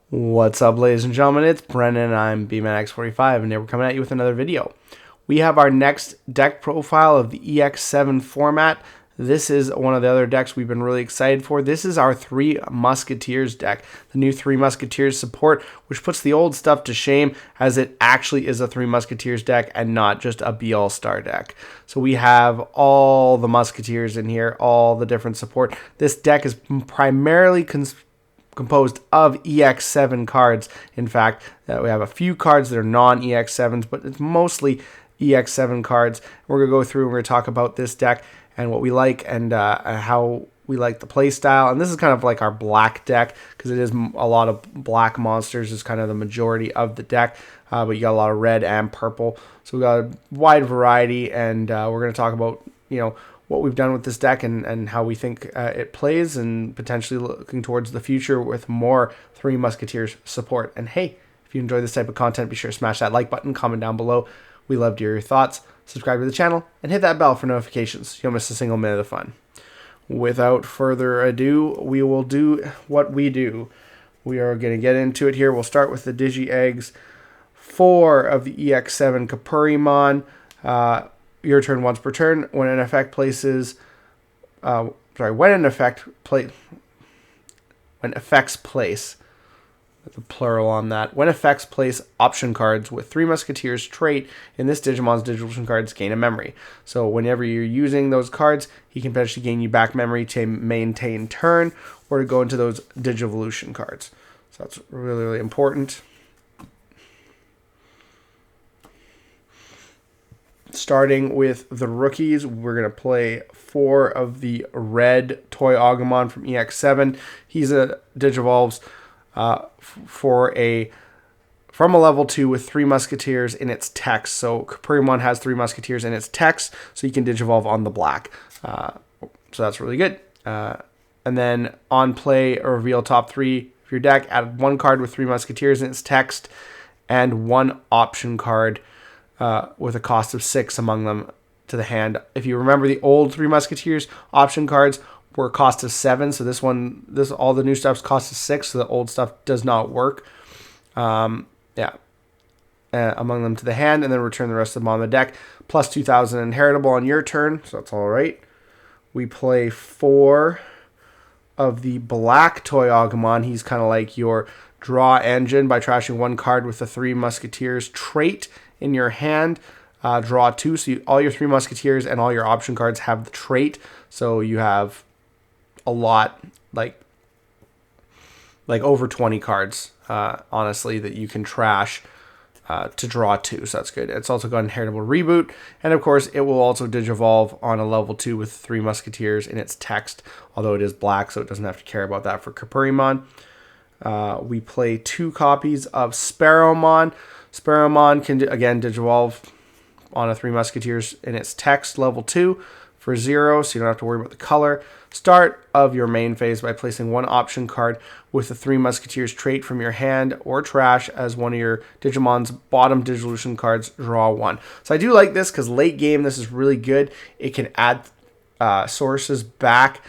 What's up, ladies and gentlemen? It's Brennan. I'm BManX45, and today we're coming at you with another video. We have our next deck profile of the EX7 format. This is one of the other decks we've been really excited for. This is our Three Musketeers deck, the new Three Musketeers support, which puts the old stuff to shame, as it actually is a Three Musketeers deck and not just a Beelstar deck. So we have all the Musketeers in here, all the different support. This deck is primarily composed of EX7 cards. In fact, we have a few cards that are non-EX7s, but it's mostly EX7 cards. We're going to go through and we're going to talk about this deck and what we like and how we like the play style. And this is kind of like our black deck because it is a lot of black monsters is kind of the majority of the deck, but you got a lot of red and purple. So we got a wide variety, and we're going to talk about, what we've done with this deck and how we think it plays, and potentially looking towards the future with more Three Musketeers support. And hey, if you enjoy this type of content, be sure to smash that like button, comment down below. We love to hear your thoughts. Subscribe to the channel and hit that bell for notifications. You don't miss a single minute of the fun. Without further ado, we will do what we do. We are going to get into it here. We'll start with the Digi-eggs. 4 of the EX7 Capurimon. Your turn once per turn. When an effect places, when effects place, the plural on that. When effects place option cards with Three Musketeers trait in this Digimon's Digivolution cards gain a memory. So whenever you're using those cards, he can potentially gain you back memory to maintain turn or to go into those Digivolution cards. So that's really, really important. Starting with the rookies, we're going to play 4 of the red Toy Agumon from EX7. He's a Digivolves from a level 2 with 3 Musketeers in its text. So Capurimon has 3 Musketeers in its text, so you can Digivolve on the black. So that's really good. And then on play, reveal top 3 of your deck. Add 1 card with 3 Musketeers in its text and 1 option card with a cost of 6 among them to the hand. If you remember, the old Three Musketeers option cards were a cost of 7, so all the new stuff's cost of 6, so the old stuff does not work. Among them to the hand, and then return the rest of them on the deck. Plus 2,000 inheritable on your turn, so that's all right. We play 4 of the black Toy Agumon. He's kind of like your draw engine by trashing 1 card with the 3 Musketeers trait in your hand. Draw 2, so all your 3 Musketeers and all your option cards have the trait, so you have a lot, like over 20 cards, honestly, that you can trash to draw 2, so that's good. It's also got inheritable reboot, and of course it will also Digivolve on a level 2 with 3 Musketeers in its text, although it is black, so it doesn't have to care about that for Capurimon. We play 2 copies of Sparrowmon. Sparrowmon can, again, Digivolve on a 3 Musketeers in its text, level 2, for 0, so you don't have to worry about the color. Start of your main phase by placing 1 option card with the 3 Musketeers trait from your hand or trash as one of your Digimon's bottom Digivolution cards, draw 1. So I do like this because late game, this is really good. It can add sources back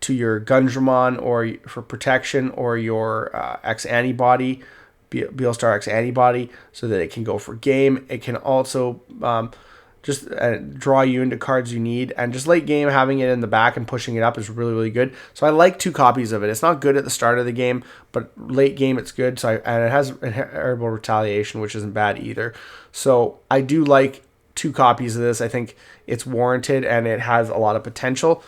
to your Gunslingers or for protection, or your X-Antibody, Beelstar X-Antibody, so that it can go for game. It can also just draw you into cards you need, and just late game having it in the back and pushing it up is really, really good. So I like 2 copies of it. It's not good at the start of the game, but late game it's good. And it has inheritable retaliation, which isn't bad either. So I do like 2 copies of this. I think it's warranted and it has a lot of potential.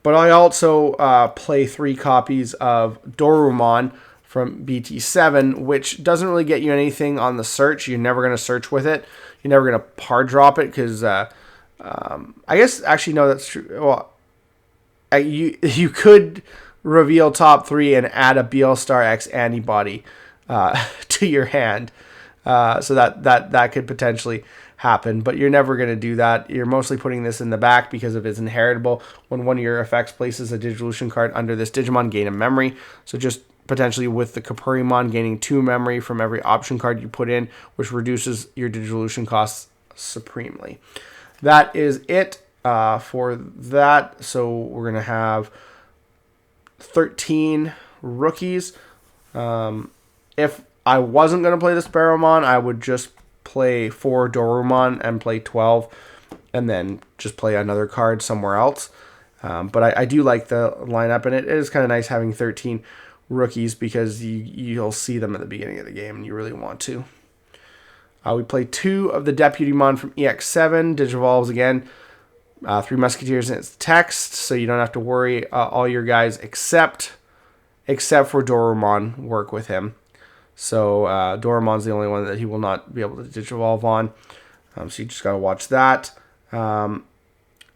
But I also play 3 copies of Dorumon from BT7, which doesn't really get you anything on the search. You're never going to search with it. You're never going to hard drop it because I guess, actually, no, that's true. Well, you could reveal top 3 and add a Beelstar X-Antibody to your hand. So that could potentially happen, but you're never going to do that. You're mostly putting this in the back because of its inheritable. When one of your effects places a Digivolution card under this Digimon, gain a memory. So just potentially with the Capurimon gaining 2 memory from every option card you put in, which reduces your Digivolution costs supremely. That is it for that. So we're going to have 13 rookies. If I wasn't going to play the Sparrowmon, I would just play 4 Dorumon and play 12, and then just play another card somewhere else. But I do like the lineup, and it is kind of nice having 13 rookies because you'll see them at the beginning of the game, and you really want to. We play 2 of the Deputymon from EX7, Digivolves again. 3 Musketeers in its text, so you don't have to worry. All your guys except for Dorumon work with him. So Dorumon's the only one that he will not be able to Digivolve on. So you just got to watch that.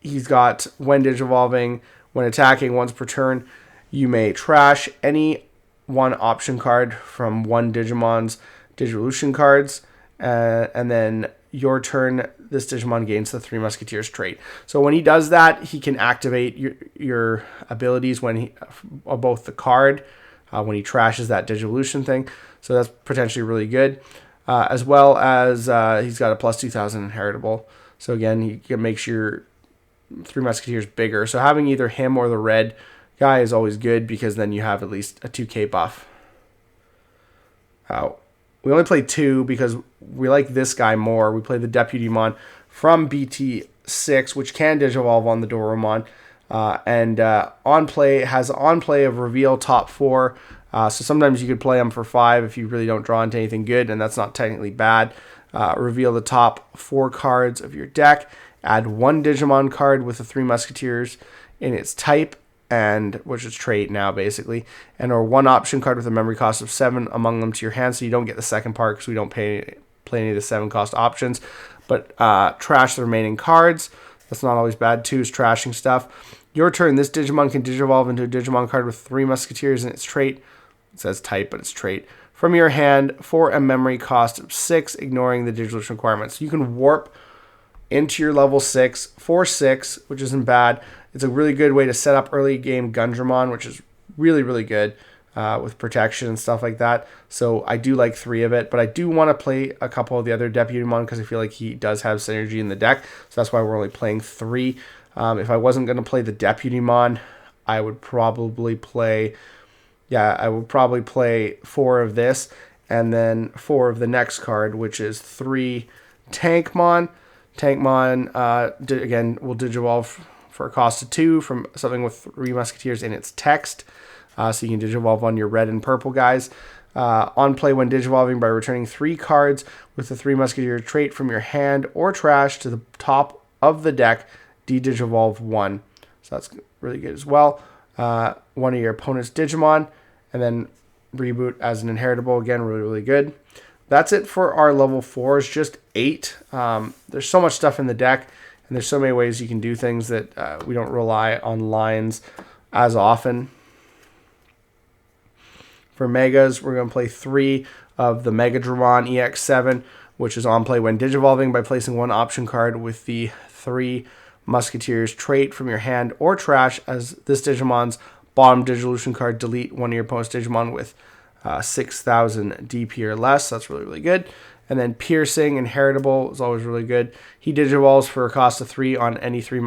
He's got, when Digivolving, when attacking once per turn, you may trash any one option card from one Digimon's Digivolution cards. And then your turn, this Digimon gains the 3 Musketeers trait. So when he does that, he can activate your abilities when both the card, when he trashes that Digivolution thing. So that's potentially really good. As well as he's got a plus 2000 inheritable. So again, he makes your 3 Musketeers bigger. So having either him or the red guy is always good because then you have at least a 2k buff. We only play 2 because we like this guy more. We play the Deputymon from BT6, which can Digivolve on the Dorumon. And has on play of reveal top 4. So sometimes you could play them for 5 if you really don't draw into anything good, and that's not technically bad. Reveal the top 4 cards of your deck. Add 1 Digimon card with the 3 Musketeers in its type, and which is trait now basically, and or 1 option card with a memory cost of 7 among them to your hand, so you don't get the second part because we don't play any of the 7 cost options. But trash the remaining cards. That's not always bad too, is trashing stuff. Your turn, this Digimon can Digivolve into a Digimon card with 3 Musketeers in its trait. It says type, but it's trait. From your hand for a memory cost of 6, ignoring the Digivolution requirements. So you can warp into your level 6 for 6, which isn't bad. It's a really good way to set up early game Gundramon, which is really, really good with protection and stuff like that. So I do like 3 of it, but I do want to play a couple of the other Deputymon because I feel like he does have synergy in the deck. So that's why we're only playing 3. If I wasn't going to play the Deputymon, I would probably play 4 of this and then 4 of the next card, which is 3 Tankmon. Tankmon, again, will Digivolve for a cost of 2 from something with 3 Musketeers in its text. So you can Digivolve on your red and purple guys. On play when Digivolving by returning 3 cards with the 3 Musketeer trait from your hand or trash to the top of the deck, de-Digivolve 1. So that's really good as well. One of your opponent's Digimon, and then reboot as an inheritable. Again, really, really good. That's it for our level 4s, just 8. There's so much stuff in the deck, and there's so many ways you can do things that we don't rely on lines as often. For Megas, we're going to play 3 of the Megadramon EX7, which is on play when Digivolving by placing 1 option card with the 3 Musketeers trait from your hand or trash as this Digimon's bottom Digivolution card. Delete 1 of your opponent's Digimon with 6,000 DP or less. That's really, really good. And then Piercing, Inheritable is always really good. He Digivolves for a cost of 3 on any 3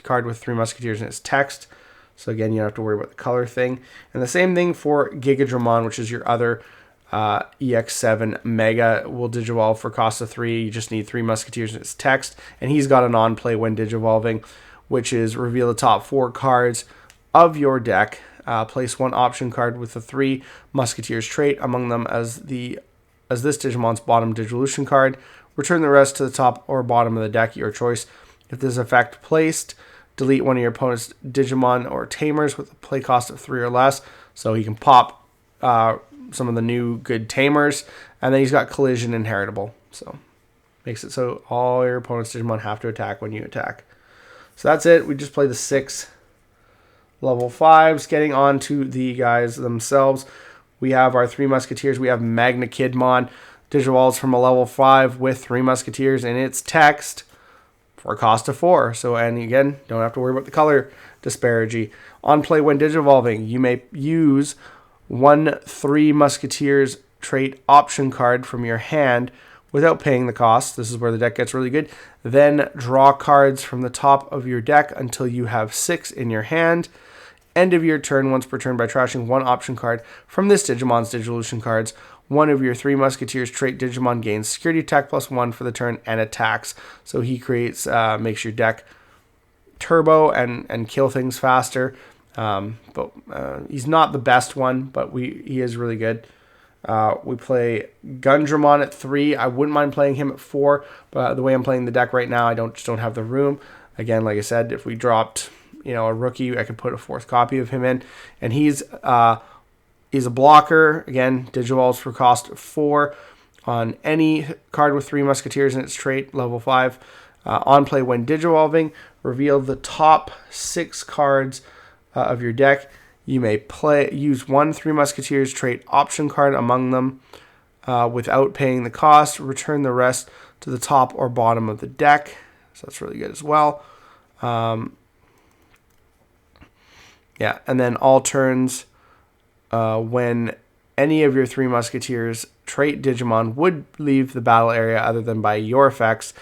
card with 3 Musketeers in its text. So again, you don't have to worry about the color thing. And the same thing for Gigadramon, which is your other EX7 Mega, will Digivolve for cost of 3. You just need 3 Musketeers in its text. And he's got an on-play when Digivolving, which is reveal the top 4 cards of your deck. Place 1 option card with the 3 Musketeers trait among them as this Digimon's bottom Digivolution card. Return the rest to the top or bottom of the deck, your choice. If this effect placed, delete 1 of your opponent's Digimon or Tamers with a play cost of 3 or less. So he can pop some of the new good Tamers. And then he's got Collision Inheritable. So makes it so all your opponent's Digimon have to attack when you attack. So that's it. We just played the 6 level 5s. Getting on to the guys themselves. We have our 3 Musketeers. We have Magnakidmon. Digivolves from a level 5 with 3 Musketeers in its text for a cost of 4. So, and again, don't have to worry about the color disparity. On play when Digivolving, you may use 1 3 Musketeers trait option card from your hand without paying the cost. This is where the deck gets really good. Then draw cards from the top of your deck until you have 6 in your hand. end of your turn, once per turn, by trashing one option card from this Digimon's Digivolution cards. One of your Three Musketeers trait Digimon gains security attack +1 for the turn and attacks. So he creates, makes your deck turbo and kill things faster. But he's not the best one, but he is really good. We play Gundramon at 3. I wouldn't mind playing him at 4, but the way I'm playing the deck right now, I just don't have the room. Again, like I said, if we dropped, a rookie, I could put a 4th copy of him in, and he's a blocker. Again, Digivolves for cost 4 on any card with 3 Musketeers in its trait, level 5. On play, when Digivolving, reveal the top 6 cards of your deck. You may use one 3 Musketeers trait option card among them without paying the cost. Return the rest to the top or bottom of the deck. So that's really good as well. Yeah, and then all turns, when any of your 3 Musketeers trait Digimon would leave the battle area other than by your effects,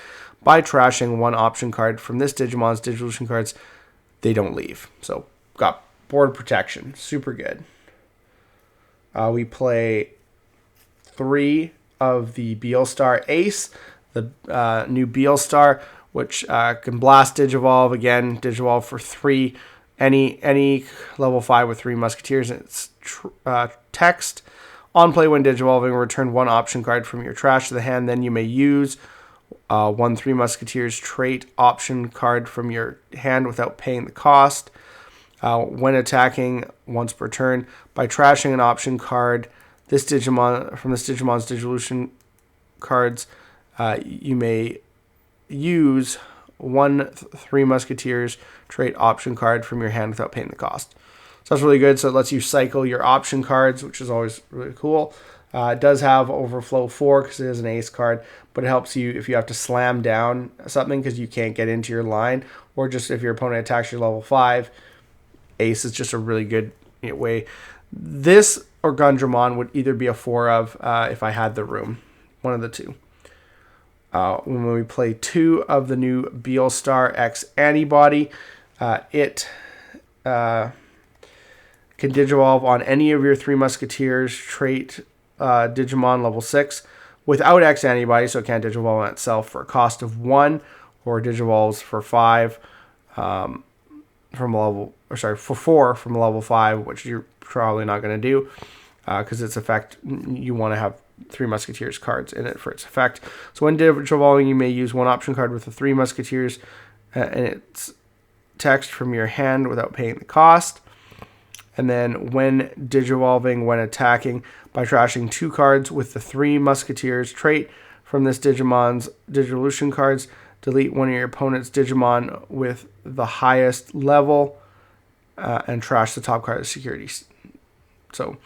by trashing one option card from this Digimon's Digivolution cards, they don't leave. So got board protection, super good. We play 3 of the Beelstar Ace, the new Beelstar, which can blast Digivolve. Again, Digivolve for 3. Any level 5 with 3 Musketeers in its text. On play, when Digivolving, return one option card from your trash to the hand. Then you may use one 3 Musketeers trait option card from your hand without paying the cost. When attacking once per turn, by trashing an option card, this Digimon from this Digimon's Digivolution cards, you may use one 3 Musketeers trait option card from your hand without paying the cost. So that's really good. So it lets you cycle your option cards, which is always really cool. It does have Overflow 4 because it is an ace card, but it helps you if you have to slam down something because you can't get into your line, or just if your opponent attacks your level 5. Ace is just a really good way. This or Gundramon would either be a 4 of if I had the room. One of the two. When we play 2 of the new Beelstar X-Antibody, it can Digivolve on any of your 3 Musketeers trait Digimon level 6 without X-Antibody, so it can't Digivolve on itself, for a cost of 1, or Digivolves for 5 for 4 from level 5, which you're probably not going to do because its effect, you want to have 3 Musketeers cards in it for its effect. So when Digivolving, you may use one option card with the 3 Musketeers and its text from your hand without paying the cost. And then when Digivolving, when attacking, by trashing 2 cards with the 3 Musketeers trait from this Digimon's Digivolution cards, delete one of your opponent's Digimon with the highest level and trash the top card of security. So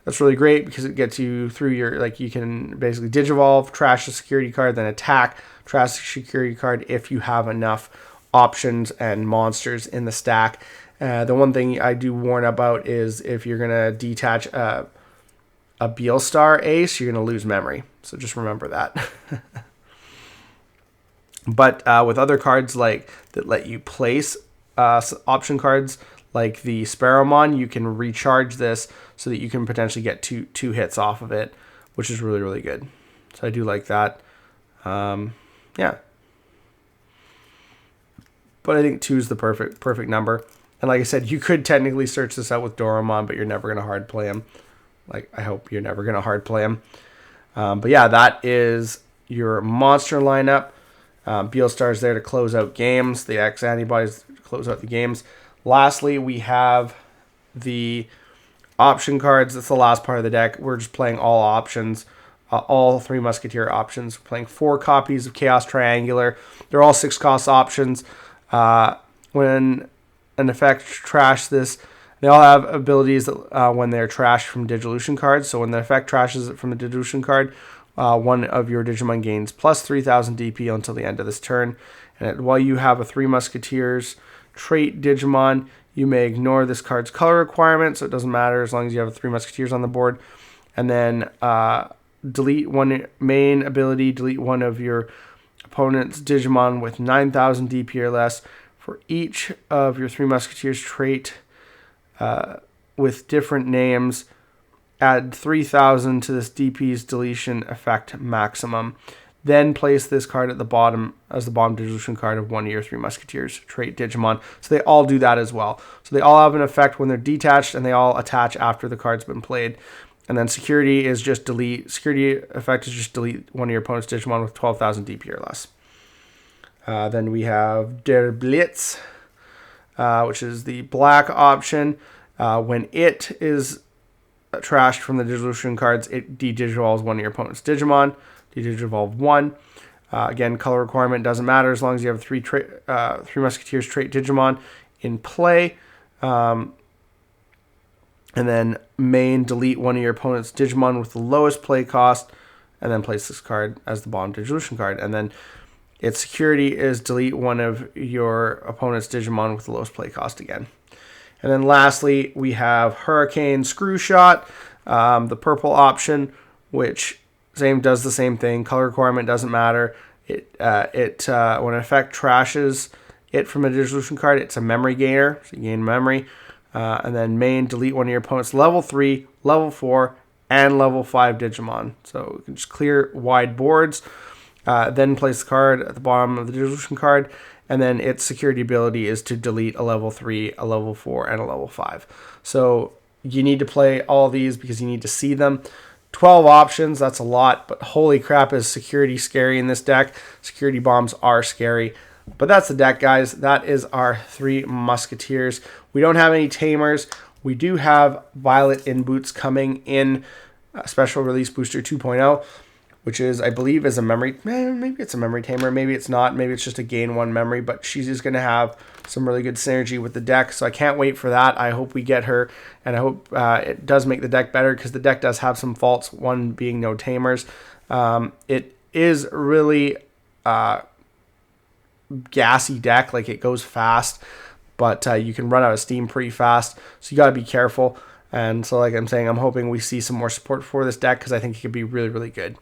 that's really great because it gets you through your, you can basically Digivolve, trash the security card, then attack, trash the security card if you have enough options and monsters in the stack. The one thing I do warn about is if you're going to detach a Beelstar Ace, you're going to lose memory. So just remember that. But with other cards that let you place option cards, like the Sparrowmon, you can recharge this so that you can potentially get two hits off of it, which is really, really good. So I do like that. Yeah. But I think 2 is the perfect number. And like I said, you could technically search this out with Doraemon, but you're never going to hard play him. I hope you're never going to hard play him. But yeah, that is your monster lineup. Beelstar's there to close out games. The X-Antibodies close out the games. Lastly, we have the option cards. That's the last part of the deck. We're just playing all options, all 3 Musketeer options. We're playing 4 copies of Chaos Triangular. They're all 6 cost options. When an effect trash this, they all have abilities that when they're trashed from Digivolution cards. So when the effect trashes it from the Digivolution card, one of your Digimon gains plus 3,000 DP until the end of this turn. And while you have a 3 Musketeers trait Digimon, you may ignore this card's color requirement, so it doesn't matter as long as you have 3 Musketeers on the board. And then delete one main ability, delete one of your opponent's Digimon with 9,000 DP or less. For each of your 3 Musketeers trait with different names. Add 3,000 to this DP's deletion effect maximum. Then place this card at the bottom as the bottom dissolution card of one of your Three Musketeers trait Digimon. So they all do that as well. So they all have an effect when they're detached, and they all attach after the card's been played. And then security is just delete. Security effect is just delete one of your opponent's Digimon with 12,000 DP or less. Then we have Der Blitz, which is the black option. When it is trashed from the dissolution cards, it de-digivolves one of your opponent's Digimon. De-digivolve 1. Again, color requirement doesn't matter as long as you have Three Musketeers trait Digimon in play. And then main, delete one of your opponent's Digimon with the lowest play cost, and then place this card as the bottom dissolution card. And then its security is delete one of your opponent's Digimon with the lowest play cost again. And then lastly, we have Hurricane Screw Shot, the purple option, which does the same thing. Color requirement doesn't matter. When an effect trashes it from a dissolution card, it's a memory gainer, so you gain memory. And then main, delete one of your opponent's level 3, level 4, and level 5 Digimon. So you can just clear wide boards. Then place the card at the bottom of the dissolution card. And then its security ability is to delete a level 3, a level 4, and a level 5. So you need to play all these because you need to see them. 12 options, that's a lot, but holy crap, is security scary in this deck. Security bombs are scary. But that's the deck, guys. That is our Three Musketeers. We don't have any tamers. We do have Violet in Boots coming in Special Release Booster 2.0, which is, I believe, is a memory. Maybe it's a memory tamer. Maybe it's not. Maybe it's just a gain 1 memory, but she's just going to have some really good synergy with the deck. So I can't wait for that. I hope we get her, and I hope it does make the deck better because the deck does have some faults, one being no tamers. It is really gassy deck. Like, it goes fast, but you can run out of steam pretty fast. So you got to be careful. And so, like I'm saying, I'm hoping we see some more support for this deck because I think it could be really, really good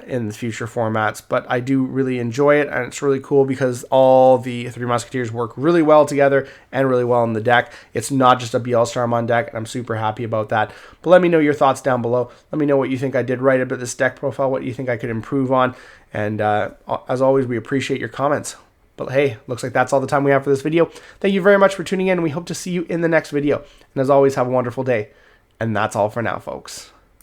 in the future formats. But I do really enjoy it, and it's really cool because all the Three Musketeers work really well together and really well in the deck. It's not just a Beelstarmon deck, and I'm super happy about that. But let me know your thoughts down below. Let me know what you think I did right about this deck profile, what you think I could improve on. And as always, we appreciate your comments. But hey, looks like that's all the time we have for this video. Thank you very much for tuning in. We hope to see you in the next video. And as always, have a wonderful day. And that's all for now, folks.